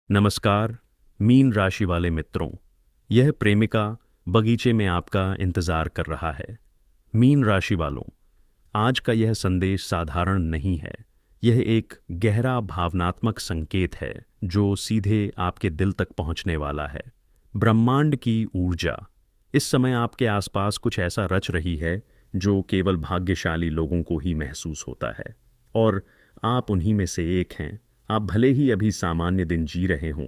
नमस्कार मीन राशि वाले मित्रों। यह प्रेमिका बगीचे में आपका इंतजार कर रहा है। मीन राशि वालों, आज का यह संदेश साधारण नहीं है। यह एक गहरा भावनात्मक संकेत है जो सीधे आपके दिल तक पहुंचने वाला है। ब्रह्मांड की ऊर्जा इस समय आपके आसपास कुछ ऐसा रच रही है जो केवल भाग्यशाली लोगों को ही महसूस होता है, और आप उन्हीं में से एक हैं। आप भले ही अभी सामान्य दिन जी रहे हों,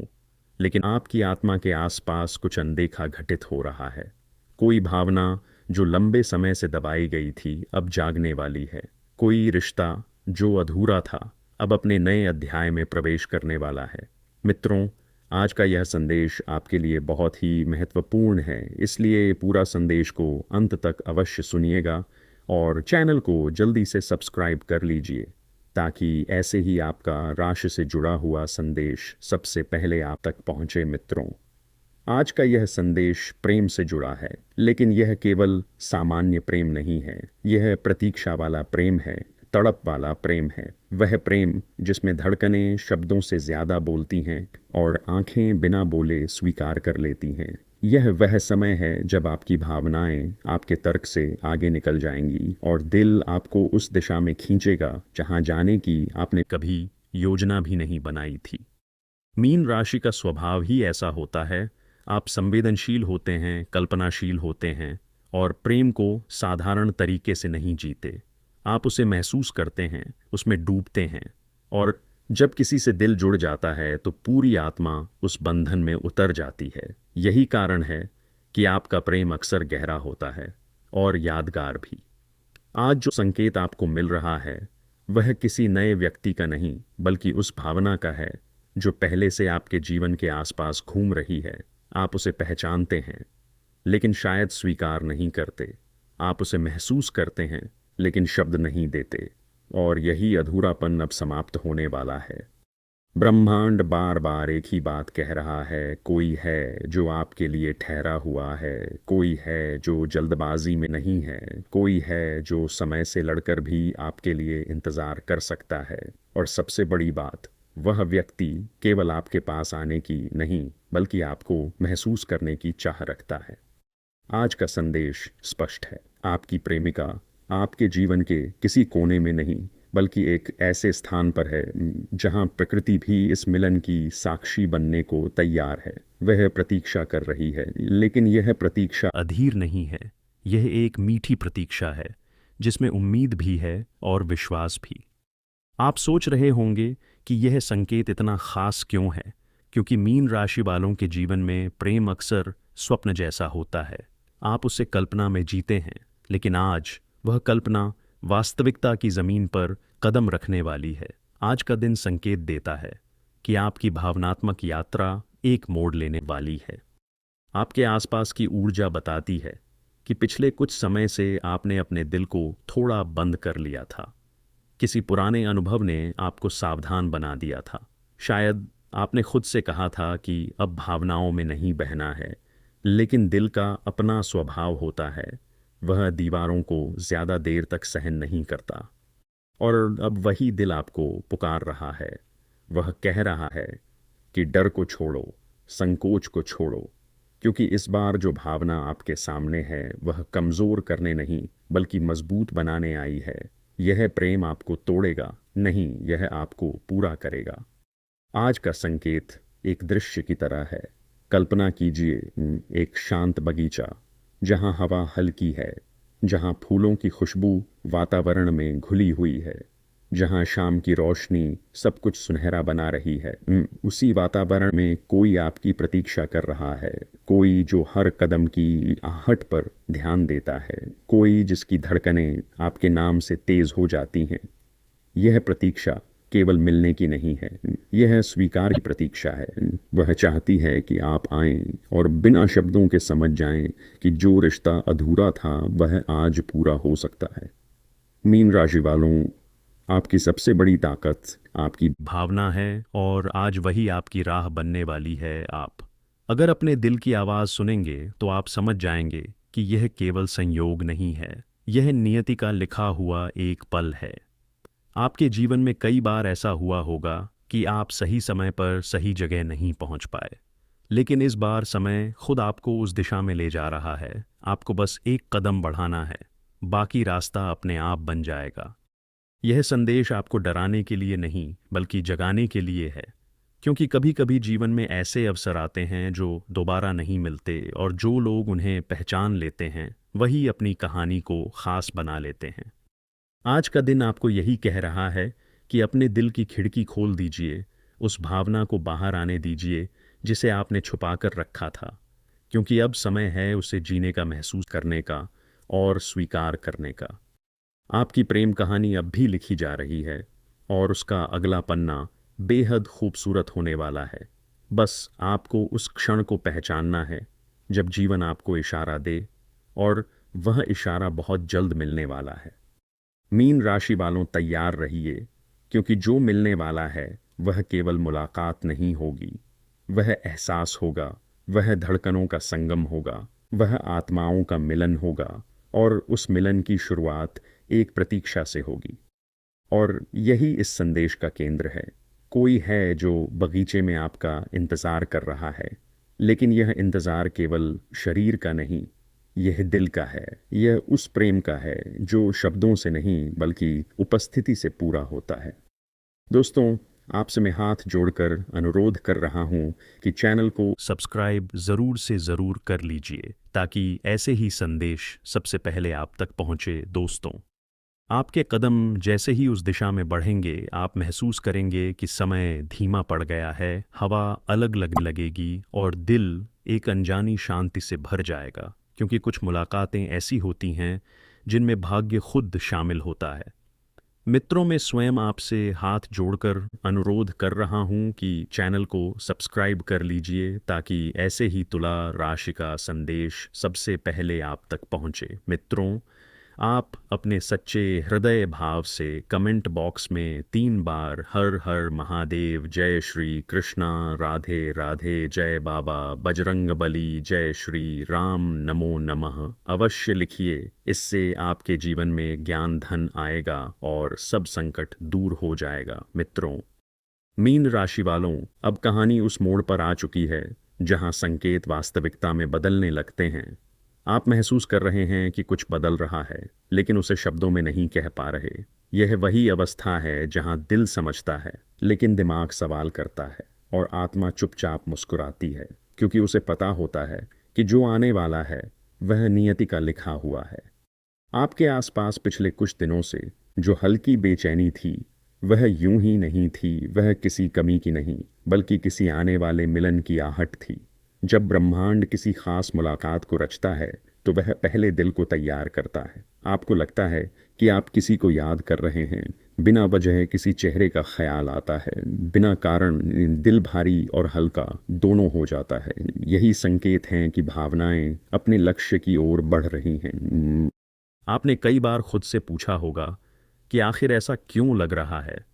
लेकिन आपकी आत्मा के आसपास कुछ अनदेखा घटित हो रहा है। कोई भावना जो लंबे समय से दबाई गई थी अब जागने वाली है। कोई रिश्ता जो अधूरा था अब अपने नए अध्याय में प्रवेश करने वाला है। मित्रों, आज का यह संदेश आपके लिए बहुत ही महत्वपूर्ण है, इसलिए पूरा संदेश को अंत तक अवश्य सुनिएगा और चैनल को जल्दी से सब्सक्राइब कर लीजिए ताकि ऐसे ही आपका राशि से जुड़ा हुआ संदेश सबसे पहले आप तक पहुंचे। मित्रों, आज का यह संदेश प्रेम से जुड़ा है, लेकिन यह केवल सामान्य प्रेम नहीं है। यह प्रतीक्षा वाला प्रेम है, तड़प वाला प्रेम है। वह प्रेम जिसमें धड़कनें शब्दों से ज्यादा बोलती हैं और आंखें बिना बोले स्वीकार कर लेती हैं। यह वह समय है जब आपकी भावनाएं आपके तर्क से आगे निकल जाएंगी और दिल आपको उस दिशा में खींचेगा जहां जाने की आपने कभी योजना भी नहीं बनाई थी। मीन राशि का स्वभाव ही ऐसा होता है। आप संवेदनशील होते हैं, कल्पनाशील होते हैं और प्रेम को साधारण तरीके से नहीं जीते। आप उसे महसूस करते हैं, उसमें डूबते हैं, और जब किसी से दिल जुड़ जाता है तो पूरी आत्मा उस बंधन में उतर जाती है। यही कारण है कि आपका प्रेम अक्सर गहरा होता है और यादगार भी। आज जो संकेत आपको मिल रहा है वह किसी नए व्यक्ति का नहीं, बल्कि उस भावना का है जो पहले से आपके जीवन के आसपास घूम रही है। आप उसे पहचानते हैं लेकिन शायद स्वीकार नहीं करते। आप उसे महसूस करते हैं लेकिन शब्द नहीं देते, और यही अधूरापन अब समाप्त होने वाला है। ब्रह्मांड बार बार एक ही बात कह रहा है, कोई है जो आपके लिए ठहरा हुआ है, कोई है जो जल्दबाजी में नहीं है, कोई है जो समय से लड़कर भी आपके लिए इंतजार कर सकता है। और सबसे बड़ी बात, वह व्यक्ति केवल आपके पास आने की नहीं, बल्कि आपको महसूस करने की चाह रखता है। आज का संदेश स्पष्ट है। आपकी प्रेमिका आपके जीवन के किसी कोने में नहीं, बल्कि एक ऐसे स्थान पर है जहां प्रकृति भी इस मिलन की साक्षी बनने को तैयार है। वह प्रतीक्षा कर रही है, लेकिन यह प्रतीक्षा अधीर नहीं है। यह एक मीठी प्रतीक्षा है जिसमें उम्मीद भी है और विश्वास भी। आप सोच रहे होंगे कि यह संकेत इतना खास क्यों है, क्योंकि मीन राशि वालों के जीवन में प्रेम अक्सर स्वप्न जैसा होता है। आप उसे कल्पना में जीते हैं, लेकिन आज वह कल्पना वास्तविकता की जमीन पर कदम रखने वाली है। आज का दिन संकेत देता है कि आपकी भावनात्मक यात्रा एक मोड़ लेने वाली है। आपके आसपास की ऊर्जा बताती है कि पिछले कुछ समय से आपने अपने दिल को थोड़ा बंद कर लिया था। किसी पुराने अनुभव ने आपको सावधान बना दिया था। शायद आपने खुद से कहा था कि अब भावनाओं में नहीं बहना है, लेकिन दिल का अपना स्वभाव होता है। वह दीवारों को ज्यादा देर तक सहन नहीं करता, और अब वही दिल आपको पुकार रहा है। वह कह रहा है कि डर को छोड़ो, संकोच को छोड़ो, क्योंकि इस बार जो भावना आपके सामने है वह कमजोर करने नहीं, बल्कि मजबूत बनाने आई है। यह प्रेम आपको तोड़ेगा नहीं, यह आपको पूरा करेगा। आज का संकेत एक दृश्य की तरह है। कल्पना कीजिए एक शांत बगीचा जहां हवा हल्की है, जहां फूलों की खुशबू वातावरण में घुली हुई है, जहां शाम की रोशनी सब कुछ सुनहरा बना रही है। उसी वातावरण में कोई आपकी प्रतीक्षा कर रहा है, कोई जो हर कदम की आहट पर ध्यान देता है, कोई जिसकी धड़कनें आपके नाम से तेज हो जाती हैं। यह प्रतीक्षा केवल मिलने की नहीं है, यह स्वीकार की प्रतीक्षा है। वह चाहती है कि आप आएं और बिना शब्दों के समझ जाएं कि जो रिश्ता अधूरा था वह आज पूरा हो सकता है। मीन राशि वालों, आपकी सबसे बड़ी ताकत आपकी भावना है, और आज वही आपकी राह बनने वाली है। आप अगर अपने दिल की आवाज़ सुनेंगे तो आप समझ जाएंगे कि यह केवल संयोग नहीं है, यह नियति का लिखा हुआ एक पल है। आपके जीवन में कई बार ऐसा हुआ होगा कि आप सही समय पर सही जगह नहीं पहुंच पाए। लेकिन इस बार समय खुद आपको उस दिशा में ले जा रहा है। आपको बस एक कदम बढ़ाना है, बाकी रास्ता अपने आप बन जाएगा। यह संदेश आपको डराने के लिए नहीं, बल्कि जगाने के लिए है। क्योंकि कभी कभी जीवन में ऐसे अवसर आते हैं जो दोबारा नहीं मिलते, और जो लोग उन्हें पहचान लेते हैं वही अपनी कहानी को खास बना लेते हैं। आज का दिन आपको यही कह रहा है कि अपने दिल की खिड़की खोल दीजिए, उस भावना को बाहर आने दीजिए जिसे आपने छुपाकर रखा था। क्योंकि अब समय है उसे जीने का, महसूस करने का और स्वीकार करने का। आपकी प्रेम कहानी अब भी लिखी जा रही है, और उसका अगला पन्ना बेहद खूबसूरत होने वाला है। बस आपको उस क्षण को पहचानना है जब जीवन आपको इशारा दे, और वह इशारा बहुत जल्द मिलने वाला है। मीन राशि वालों, तैयार रहिए, क्योंकि जो मिलने वाला है वह केवल मुलाकात नहीं होगी, वह एहसास होगा, वह धड़कनों का संगम होगा, वह आत्माओं का मिलन होगा, और उस मिलन की शुरुआत एक प्रतीक्षा से होगी। और यही इस संदेश का केंद्र है। कोई है जो बगीचे में आपका इंतज़ार कर रहा है, लेकिन यह इंतज़ार केवल शरीर का नहीं, यह दिल का है। यह उस प्रेम का है जो शब्दों से नहीं बल्कि उपस्थिति से पूरा होता है। दोस्तों, आपसे मैं हाथ जोड़कर अनुरोध कर रहा हूं कि चैनल को सब्सक्राइब ज़रूर से ज़रूर कर लीजिए, ताकि ऐसे ही संदेश सबसे पहले आप तक पहुंचे। दोस्तों, आपके कदम जैसे ही उस दिशा में बढ़ेंगे, आप महसूस करेंगे कि समय धीमा पड़ गया है, हवा अलग लगेगी, और दिल एक अनजानी शांति से भर जाएगा। क्योंकि कुछ मुलाकातें ऐसी होती हैं जिनमें भाग्य खुद शामिल होता है। मित्रों, मैं स्वयं आपसे हाथ जोड़कर अनुरोध कर रहा हूं कि चैनल को सब्सक्राइब कर लीजिए, ताकि ऐसे ही तुला राशि का संदेश सबसे पहले आप तक पहुंचे। मित्रों, आप अपने सच्चे हृदय भाव से कमेंट बॉक्स में 3 बार हर हर महादेव, जय श्री कृष्णा, राधे राधे, जय बाबा बजरंग बली, जय श्री राम, नमो नमः अवश्य लिखिए। इससे आपके जीवन में ज्ञान धन आएगा और सब संकट दूर हो जाएगा। मित्रों, मीन राशि वालों, अब कहानी उस मोड़ पर आ चुकी है जहां संकेत वास्तविकता में बदलने लगते हैं। आप महसूस कर रहे हैं कि कुछ बदल रहा है, लेकिन उसे शब्दों में नहीं कह पा रहे। यह वही अवस्था है जहां दिल समझता है, लेकिन दिमाग सवाल करता है, और आत्मा चुपचाप मुस्कुराती है, क्योंकि उसे पता होता है कि जो आने वाला है वह नियति का लिखा हुआ है। आपके आसपास पिछले कुछ दिनों से जो हल्की बेचैनी थी, वह यूं ही नहीं थी, वह किसी कमी की नहीं, बल्कि किसी आने वाले मिलन की आहट थी। जब ब्रह्मांड किसी खास मुलाकात को रचता है, तो वह पहले दिल को तैयार करता है। आपको लगता है कि आप किसी को याद कर रहे हैं, बिना वजह किसी चेहरे का ख्याल आता है, बिना कारण दिल भारी और हल्का दोनों हो जाता है। यही संकेत हैं कि भावनाएं अपने लक्ष्य की ओर बढ़ रही हैं। आपने कई बार खुद से पूछा होगा कि आखिर ऐसा क्यों लग रहा है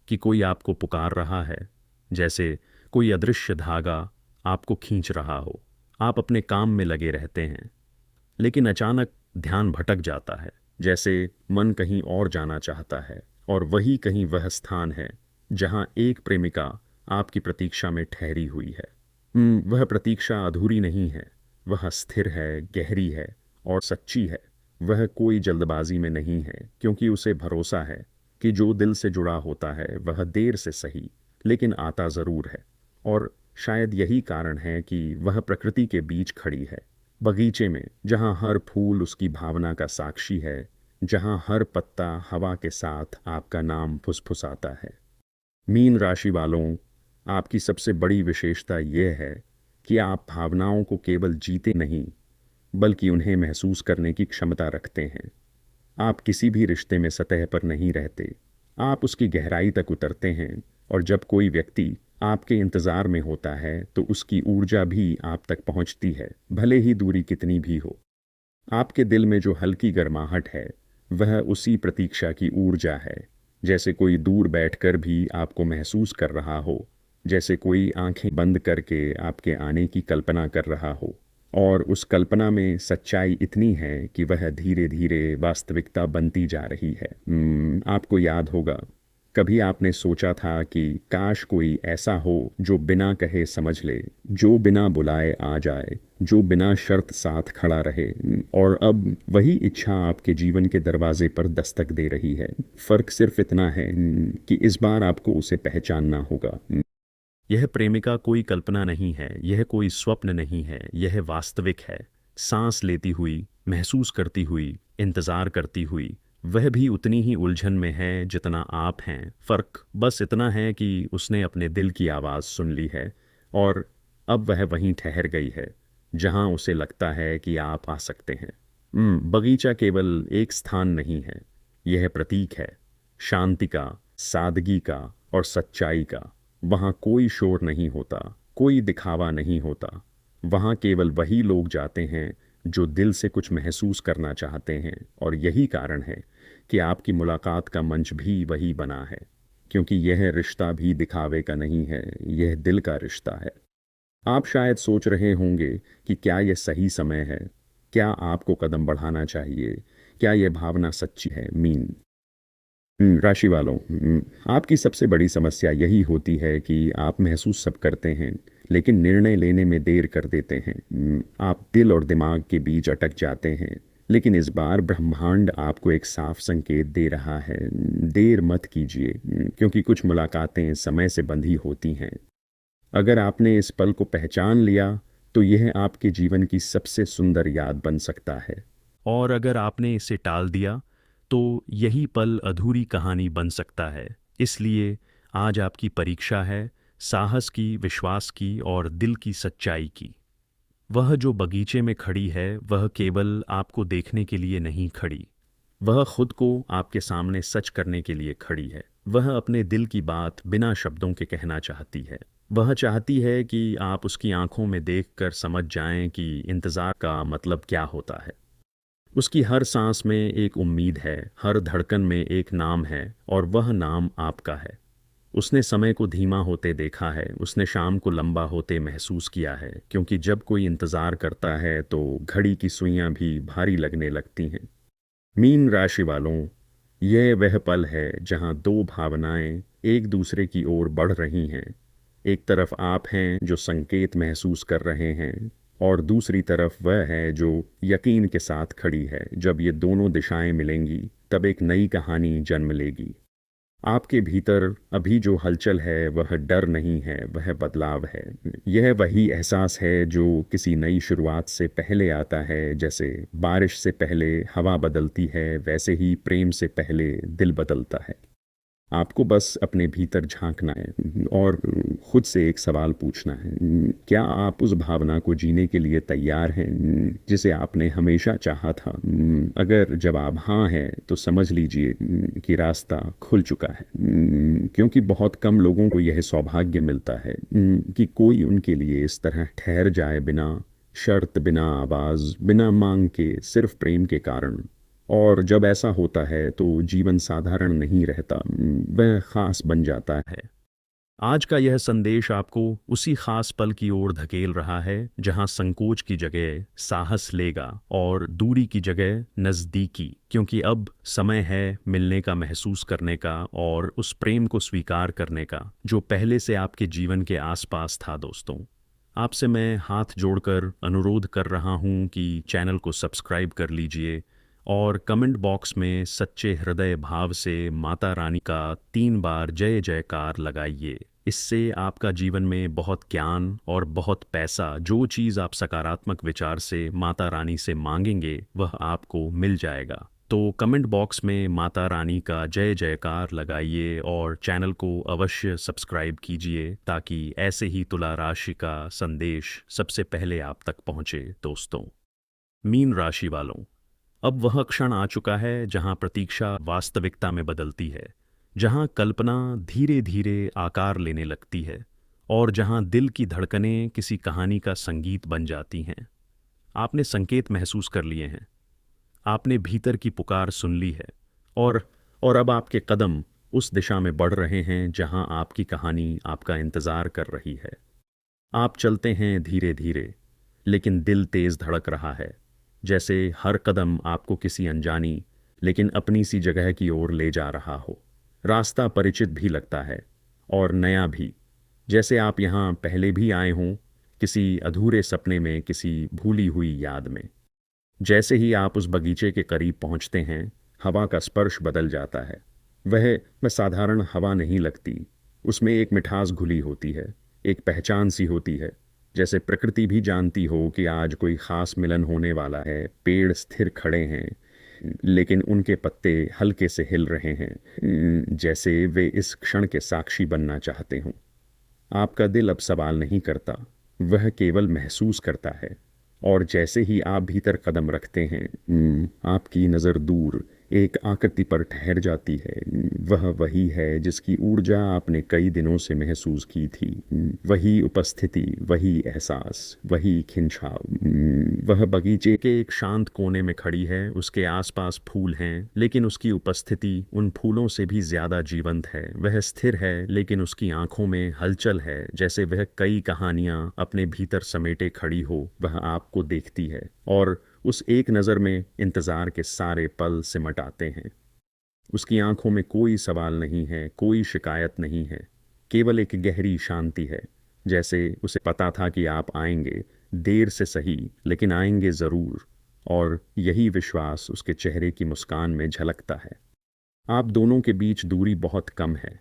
कि कोई आपको पुकार रहा है, जैसे कोई अदृश्य धागा आपको खींच रहा हो। आप अपने काम में लगे रहते हैं, लेकिन अचानक ध्यान भटक जाता है, जैसे मन कहीं और जाना चाहता है, और वही कहीं वह स्थान है जहां एक प्रेमिका आपकी प्रतीक्षा में ठहरी हुई है। वह प्रतीक्षा अधूरी नहीं है, वह स्थिर है, गहरी है और सच्ची है। वह कोई जल्दबाजी में नहीं है, क्योंकि उसे भरोसा है कि जो दिल से जुड़ा होता है वह देर से सही लेकिन आता ज़रूर है। और शायद यही कारण है कि वह प्रकृति के बीच खड़ी है, बगीचे में, जहां हर फूल उसकी भावना का साक्षी है, जहां हर पत्ता हवा के साथ आपका नाम फुसफुसाता है। मीन राशि वालों, आपकी सबसे बड़ी विशेषता यह है कि आप भावनाओं को केवल जीते नहीं, बल्कि उन्हें महसूस करने की क्षमता रखते हैं। आप किसी भी रिश्ते में सतह पर नहीं रहते, आप उसकी गहराई तक उतरते हैं, और जब कोई व्यक्ति आपके इंतज़ार में होता है तो उसकी ऊर्जा भी आप तक पहुंचती है, भले ही दूरी कितनी भी हो। आपके दिल में जो हल्की गर्माहट है वह उसी प्रतीक्षा की ऊर्जा है, जैसे कोई दूर बैठकर भी आपको महसूस कर रहा हो, जैसे कोई आंखें बंद करके आपके आने की कल्पना कर रहा हो, और उस कल्पना में सच्चाई इतनी है कि वह धीरे धीरे वास्तविकता बनती जा रही है। आपको याद होगा कभी आपने सोचा था कि काश कोई ऐसा हो जो बिना कहे समझ ले, जो बिना बुलाए आ जाए, जो बिना शर्त साथ खड़ा रहे, और अब वही इच्छा आपके जीवन के दरवाजे पर दस्तक दे रही है। फर्क सिर्फ इतना है कि इस बार आपको उसे पहचानना होगा। यह प्रेमिका कोई कल्पना नहीं है, यह कोई स्वप्न नहीं है, यह वास्तविक है। सांस लेती हुई, महसूस करती हुई, इंतजार करती हुई, वह भी उतनी ही उलझन में है जितना आप हैं। फर्क बस इतना है कि उसने अपने दिल की आवाज़ सुन ली है और अब वह वहीं ठहर गई है जहां उसे लगता है कि आप आ सकते हैं। बगीचा केवल एक स्थान नहीं है, यह प्रतीक है शांति का, सादगी का और सच्चाई का। वहाँ कोई शोर नहीं होता, कोई दिखावा नहीं होता। वहाँ केवल वही लोग जाते हैं जो दिल से कुछ महसूस करना चाहते हैं, और यही कारण है कि आपकी मुलाकात का मंच भी वही बना है, क्योंकि यह रिश्ता भी दिखावे का नहीं है, यह दिल का रिश्ता है। आप शायद सोच रहे होंगे कि क्या यह सही समय है, क्या आपको कदम बढ़ाना चाहिए, क्या यह भावना सच्ची है। मीन राशि वालों, आपकी सबसे बड़ी समस्या यही होती है कि आप महसूस सब करते हैं, लेकिन निर्णय लेने में देर कर देते हैं। आप दिल और दिमाग के बीच अटक जाते हैं। लेकिन इस बार ब्रह्मांड आपको एक साफ संकेत दे रहा है। देर मत कीजिए, क्योंकि कुछ मुलाकातें समय से बंधी होती हैं। अगर आपने इस पल को पहचान लिया, तो यह आपके जीवन की सबसे सुंदर याद बन सकता है। और अगर आपने इसे टाल दिया तो यही पल अधूरी कहानी बन सकता है। इसलिए आज आपकी परीक्षा है, साहस की, विश्वास की और दिल की सच्चाई की। वह जो बगीचे में खड़ी है वह केवल आपको देखने के लिए नहीं खड़ी, वह खुद को आपके सामने सच करने के लिए खड़ी है। वह अपने दिल की बात बिना शब्दों के कहना चाहती है। वह चाहती है कि आप उसकी आंखों में देखकर समझ जाएं कि इंतज़ार का मतलब क्या होता है। उसकी हर सांस में एक उम्मीद है, हर धड़कन में एक नाम है, और वह नाम आपका है। उसने समय को धीमा होते देखा है, उसने शाम को लंबा होते महसूस किया है, क्योंकि जब कोई इंतज़ार करता है तो घड़ी की सुइयां भी भारी लगने लगती हैं। मीन राशि वालों, यह वह पल है जहां दो भावनाएं एक दूसरे की ओर बढ़ रही हैं। एक तरफ आप हैं जो संकेत महसूस कर रहे हैं, और दूसरी तरफ वह है जो यकीन के साथ खड़ी है। जब ये दोनों दिशाएं मिलेंगी, तब एक नई कहानी जन्म लेगी। आपके भीतर अभी जो हलचल है वह डर नहीं है, वह बदलाव है। यह वही एहसास है जो किसी नई शुरुआत से पहले आता है। जैसे बारिश से पहले हवा बदलती है, वैसे ही प्रेम से पहले दिल बदलता है। आपको बस अपने भीतर झांकना है और खुद से एक सवाल पूछना है। क्या आप उस भावना को जीने के लिए तैयार हैं जिसे आपने हमेशा चाहा था? अगर जवाब हाँ है, तो समझ लीजिए कि रास्ता खुल चुका है। क्योंकि बहुत कम लोगों को यह सौभाग्य मिलता है कि कोई उनके लिए इस तरह ठहर जाए, बिना शर्त, बिना आवाज़, बिना मांग के, सिर्फ प्रेम के कारण। और जब ऐसा होता है तो जीवन साधारण नहीं रहता, वह खास बन जाता है। आज का यह संदेश आपको उसी खास पल की ओर धकेल रहा है जहां संकोच की जगह साहस लेगा और दूरी की जगह नज़दीकी, क्योंकि अब समय है मिलने का, महसूस करने का और उस प्रेम को स्वीकार करने का जो पहले से आपके जीवन के आसपास था। दोस्तों, आपसे मैं हाथ जोड़कर अनुरोध कर रहा हूं कि चैनल को सब्सक्राइब कर लीजिए और कमेंट बॉक्स में सच्चे हृदय भाव से माता रानी का 3 बार जय जयकार लगाइए। इससे आपका जीवन में बहुत ज्ञान और बहुत पैसा, जो चीज़ आप सकारात्मक विचार से माता रानी से मांगेंगे वह आपको मिल जाएगा। तो कमेंट बॉक्स में माता रानी का जय जयकार लगाइए और चैनल को अवश्य सब्सक्राइब कीजिए ताकि ऐसे ही तुला राशि का संदेश सबसे पहले आप तक पहुँचे। दोस्तों, मीन राशि वालों, अब वह क्षण आ चुका है जहां प्रतीक्षा वास्तविकता में बदलती है, जहां कल्पना धीरे धीरे आकार लेने लगती है और जहां दिल की धड़कनें किसी कहानी का संगीत बन जाती हैं। आपने संकेत महसूस कर लिए हैं, आपने भीतर की पुकार सुन ली है, और अब आपके कदम उस दिशा में बढ़ रहे हैं जहां आपकी कहानी आपका इंतजार कर रही है। आप चलते हैं धीरे धीरे, लेकिन दिल तेज धड़क रहा है, जैसे हर कदम आपको किसी अनजानी लेकिन अपनी सी जगह की ओर ले जा रहा हो। रास्ता परिचित भी लगता है और नया भी, जैसे आप यहाँ पहले भी आए हों, किसी अधूरे सपने में, किसी भूली हुई याद में। जैसे ही आप उस बगीचे के करीब पहुंचते हैं, हवा का स्पर्श बदल जाता है। वह साधारण हवा नहीं लगती, उसमें एक मिठास घुली होती है, एक पहचान सी होती है, जैसे प्रकृति भी जानती हो कि आज कोई खास मिलन होने वाला है। पेड़ स्थिर खड़े हैं, लेकिन उनके पत्ते हल्के से हिल रहे हैं, जैसे वे इस क्षण के साक्षी बनना चाहते हों। आपका दिल अब सवाल नहीं करता, वह केवल महसूस करता है। और जैसे ही आप भीतर कदम रखते हैं, आपकी नज़र दूर एक आकृति पर ठहर जाती है। वह वही है जिसकी ऊर्जा आपने कई दिनों से महसूस की थी। वही उपस्थिति, वही एहसास, वही खिंचाव। वह बगीचे के एक शांत कोने में खड़ी है, उसके आसपास फूल हैं, लेकिन उसकी उपस्थिति उन फूलों से भी ज्यादा जीवंत है। वह स्थिर है, लेकिन उसकी आंखों में हलचल है, जैसे वह कई कहानियां अपने भीतर समेटे खड़ी हो। वह आपको देखती है और उस एक नज़र में इंतज़ार के सारे पल सिमट आते हैं। उसकी आंखों में कोई सवाल नहीं है, कोई शिकायत नहीं है, केवल एक गहरी शांति है, जैसे उसे पता था कि आप आएंगे, देर से सही लेकिन आएंगे ज़रूर। और यही विश्वास उसके चेहरे की मुस्कान में झलकता है। आप दोनों के बीच दूरी बहुत कम है,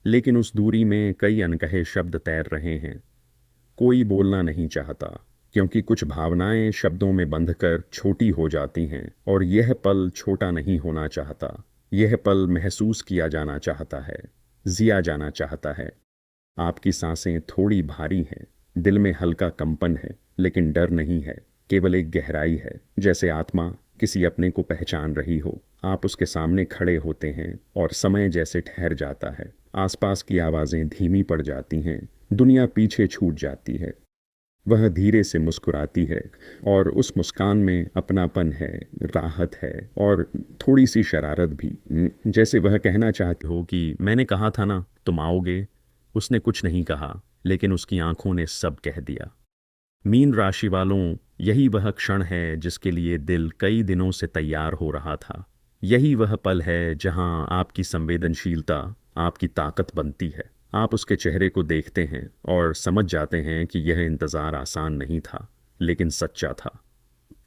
लेकिन उस दूरी में कई अनकहे शब्द तैर रहे हैं। कोई बोलना नहीं चाहता, क्योंकि कुछ भावनाएं शब्दों में बंधकर छोटी हो जाती हैं, और यह पल छोटा नहीं होना चाहता। यह पल महसूस किया जाना चाहता है, जिया जाना चाहता है। आपकी सांसें थोड़ी भारी हैं, दिल में हल्का कंपन है, लेकिन डर नहीं है, केवल एक गहराई है, जैसे आत्मा किसी अपने को पहचान रही हो। आप उसके सामने खड़े होते हैं और समय जैसे ठहर जाता है। आसपास की आवाज़ें धीमी पड़ जाती हैं, दुनिया पीछे छूट जाती है। वह धीरे से मुस्कुराती है, और उस मुस्कान में अपनापन है, राहत है, और थोड़ी सी शरारत भी, जैसे वह कहना चाहती हो कि मैंने कहा था ना तुम आओगे। उसने कुछ नहीं कहा, लेकिन उसकी आंखों ने सब कह दिया। मीन राशि वालों, यही वह क्षण है जिसके लिए दिल कई दिनों से तैयार हो रहा था। यही वह पल है जहां आपकी संवेदनशीलता आपकी ताकत बनती है। आप उसके चेहरे को देखते हैं और समझ जाते हैं कि यह इंतज़ार आसान नहीं था, लेकिन सच्चा था।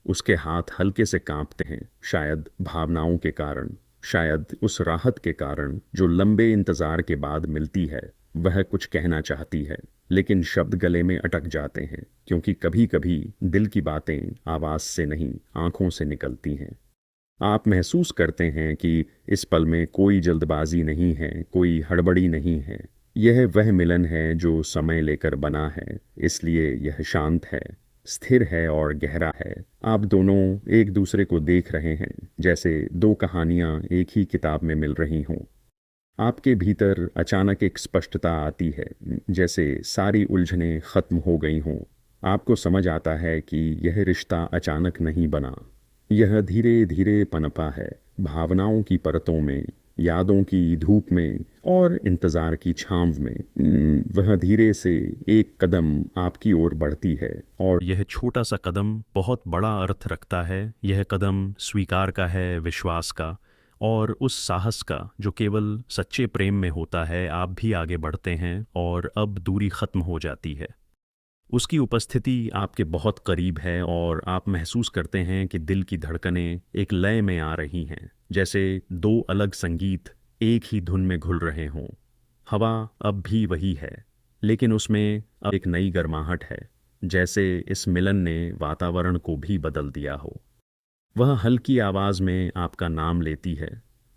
उसके हाथ हल्के से कांपते हैं, शायद भावनाओं के कारण, शायद उस राहत के कारण जो लंबे इंतज़ार के बाद मिलती है। वह कुछ कहना चाहती है, लेकिन शब्द गले में अटक जाते हैं, क्योंकि कभी कभी दिल की बातें आवाज़ से नहीं, आंखों से निकलती हैं। आप महसूस करते हैं कि इस पल में कोई जल्दबाजी नहीं है, कोई हड़बड़ी नहीं है। यह वह मिलन है जो समय लेकर बना है, इसलिए यह शांत है, स्थिर है और गहरा है। आप दोनों एक दूसरे को देख रहे हैं, जैसे दो कहानियां एक ही किताब में मिल रही हों। आपके भीतर अचानक एक स्पष्टता आती है, जैसे सारी उलझनें खत्म हो गई हों। आपको समझ आता है कि यह रिश्ता अचानक नहीं बना, यह धीरे धीरे पनपा है, भावनाओं की परतों में, यादों की धूप में, और इंतज़ार की छांव में। वह धीरे से एक कदम आपकी ओर बढ़ती है, और यह छोटा सा कदम बहुत बड़ा अर्थ रखता है। यह कदम स्वीकार का है, विश्वास का, और उस साहस का जो केवल सच्चे प्रेम में होता है। आप भी आगे बढ़ते हैं और अब दूरी खत्म हो जाती है। उसकी उपस्थिति आपके बहुत करीब है और आप महसूस करते हैं कि दिल की धड़कनें एक लय में आ रही हैं, जैसे दो अलग संगीत एक ही धुन में घुल रहे हों। हवा अब भी वही है, लेकिन उसमें अब एक नई गर्माहट है, जैसे इस मिलन ने वातावरण को भी बदल दिया हो। वह हल्की आवाज़ में आपका नाम लेती है,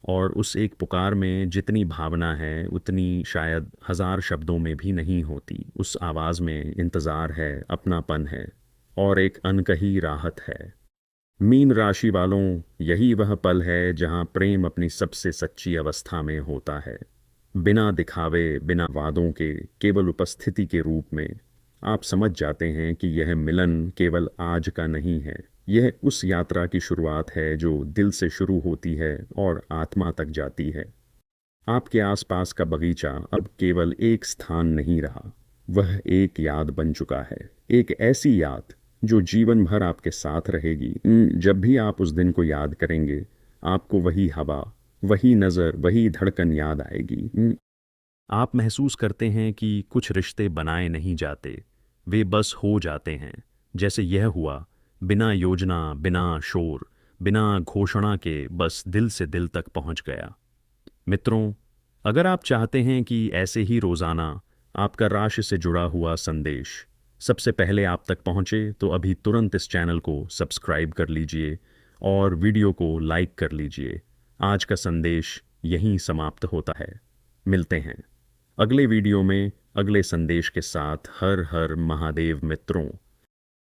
और उस एक पुकार में जितनी भावना है उतनी शायद 1000 शब्दों में भी नहीं होती। उस आवाज़ में इंतज़ार है, अपनापन है, और एक अनकही राहत है। मीन राशि वालों, यही वह पल है जहां प्रेम अपनी सबसे सच्ची अवस्था में होता है, बिना दिखावे, बिना वादों के, केवल उपस्थिति के रूप में। आप समझ जाते हैं कि यह मिलन केवल आज का नहीं है, यह उस यात्रा की शुरुआत है जो दिल से शुरू होती है और आत्मा तक जाती है। आपके आसपास का बगीचा अब केवल एक स्थान नहीं रहा, वह एक याद बन चुका है, एक ऐसी याद जो जीवन भर आपके साथ रहेगी। जब भी आप उस दिन को याद करेंगे, आपको वही हवा, वही नज़र, वही धड़कन याद आएगी। आप महसूस करते हैं कि कुछ रिश्ते बनाए नहीं जाते, वे बस हो जाते हैं, जैसे यह हुआ, बिना योजना, बिना शोर, बिना घोषणा के बस दिल से दिल तक पहुंच गया। मित्रों, अगर आप चाहते हैं कि ऐसे ही रोज़ाना आपका राशि से जुड़ा हुआ संदेश सबसे पहले आप तक पहुंचे, तो अभी तुरंत इस चैनल को सब्सक्राइब कर लीजिए और वीडियो को लाइक कर लीजिए। आज का संदेश यहीं समाप्त होता है। मिलते हैं अगले वीडियो में अगले संदेश के साथ। हर हर महादेव मित्रों।